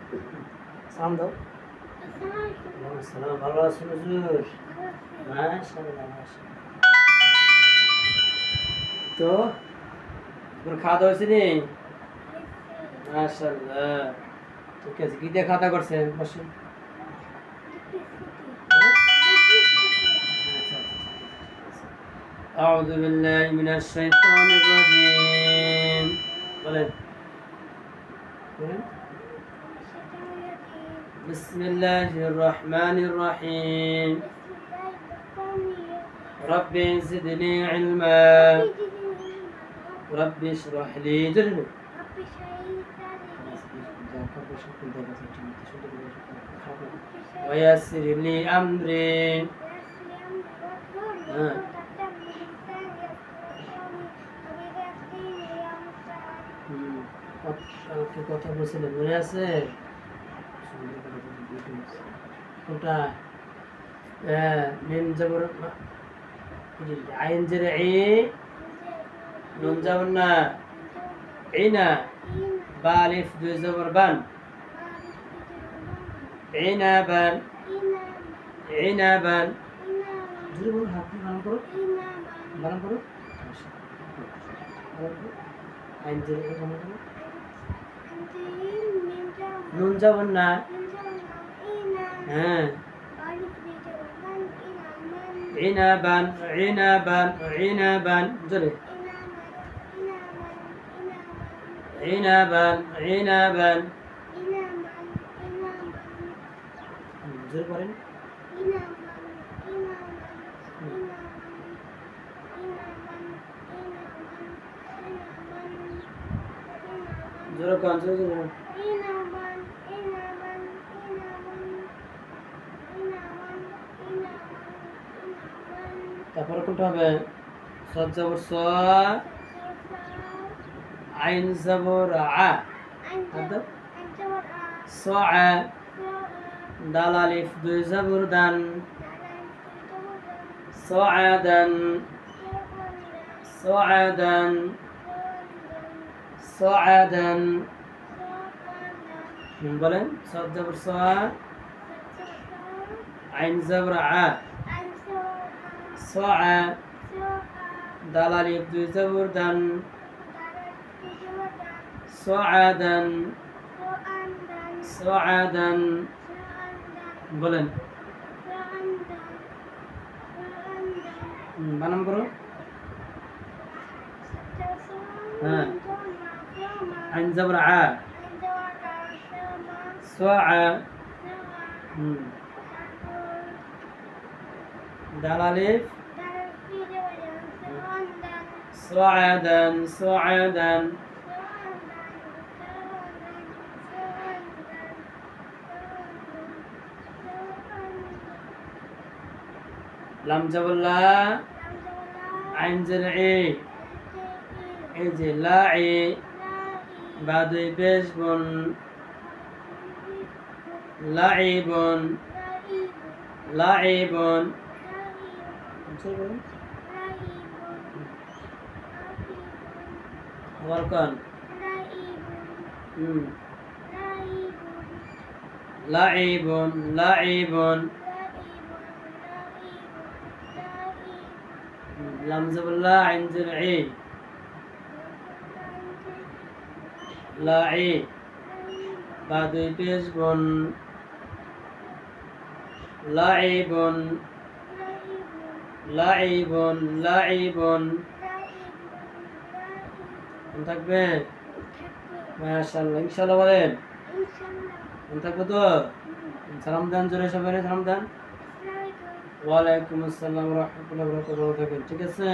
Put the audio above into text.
সালাম দাও। আসসালাম, ভালো আছেন হুজুর? মাশাআল্লাহ মাশাআল্লাহ। তো তোর খাওয়া দাওয়া হয়েছে নি? মাশাআল্লাহ, ঠিক আছে। কি দিয়ে খাওয়া দাওয়া করছেন? বসেন। أعوذ بالله من الشيطان الرجيم. বলেন। بسم الله الرحمن الرحيم. رب زدني علما. رب اشرح لي صدري. ويسر لي أمري. কালকে কথা বলছিলেন, মনে আছে? কোনটা? মিম জবর আইন জেরে ই, নুন জবর না, ইনা, বা আলিফ দুই জবর বান, ইনাবান, ইনাবান। জোরে বলো, হাত দিয়ে বানান করো, বানান করো। আইন জেরে ই বানান করো। নুন জবর না, হ্যাঁ, ইনাবান, ইনাবান, ইনাবান। জোরে ইনাবান, ইনাবান। জোরে করেন। জোরে কোন, জোরে জোরে। তারপরে কোনটা হবে? সদ জবর স, আইন জবর আ, সআ, দাল আলিফ দুই জবর দান, সআদান, সআদান, সআদান। বলেন। সদ জবর স, আইন জবর আ, সআ, দাল আলিফ দুই জবর দান, সআদান, সআদান। বলেন। বানান করো। হ্যাঁ, আইন জবর আ, সআ, দাল আলিফ, সআদান, সআদান। লাম জবর লা, আইন জেরে ই, এই যে লা ই, বা দুই পেশ বন, লাইবুন, লাইবুন। আবার কোন? লাইবুন, লাইবুন। লাম জবর লা, আইন জেরে ই, লাই, বা দুই পেশ বন, লাইবুন, লাইবুন, লাইবুন। থাকবে? মাশাআল্লাহ, ইনশাআল্লাহ বলেন। থাকবে তো? সালাম দেন জোরে, সবাই সালাম দেন। ওয়ালাইকুম আসসালাম ওয়া রাহমাতুল্লাহি ওয়া বারাকাতুহু। ঠিক আছে।